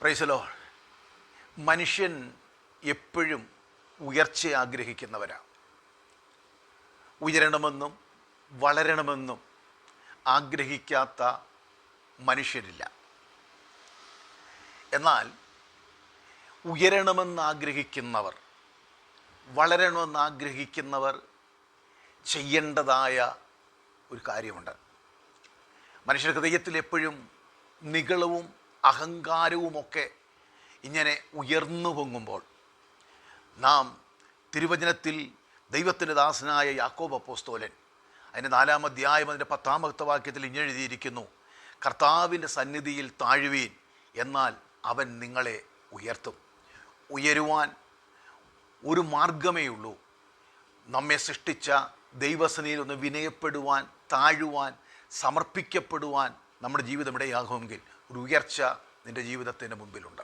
Praise the Lord. മനുഷ്യൻ എപ്പോഴും ഉയർച്ച ആഗ്രഹിക്കുന്നവരാണ്. ഉയരണമെന്നും വളരണമെന്നും ആഗ്രഹിക്കാത്ത മനുഷ്യരില്ല. എന്നാൽ ഉയരണമെന്നാഗ്രഹിക്കുന്നവർ, വളരണമെന്നാഗ്രഹിക്കുന്നവർ ചെയ്യേണ്ടതായ ഒരു കാര്യമുണ്ട്. മനുഷ്യ ഹൃദയത്തിൽ എപ്പോഴും നിഗളവും അഹങ്കാരവുമൊക്കെ ഇങ്ങനെ ഉയർന്നു പൊങ്ങുമ്പോൾ നാം തിരുവചനത്തിൽ ദൈവത്തിൻ്റെ ദാസനായ യാക്കോബ് അപ്പോസ്തലൻ അതിൻ്റെ 4-ാം അധ്യായം അതിൻ്റെ 10-ാമത്തെ വാക്യത്തിൽ ഇങ്ങനെ എഴുതിയിരിക്കുന്നു: കർത്താവിൻ്റെ സന്നിധിയിൽ താഴുവീൻ, എന്നാൽ അവൻ നിങ്ങളെ ഉയർത്തും. ഉയരുവാൻ ഒരു മാർഗമേ ഉള്ളൂ. നമ്മെ സൃഷ്ടിച്ച ദൈവസന്നിധിയിൽ ഒന്ന് വിനയപ്പെടുവാൻ, താഴുവാൻ, സമർപ്പിക്കപ്പെടുവാൻ നമ്മുടെ ജീവിതം ഇടയാകുമെങ്കിൽ ഒരു ഉയർച്ച നിൻ്റെ ജീവിതത്തിന് മുൻപിലുണ്ട്.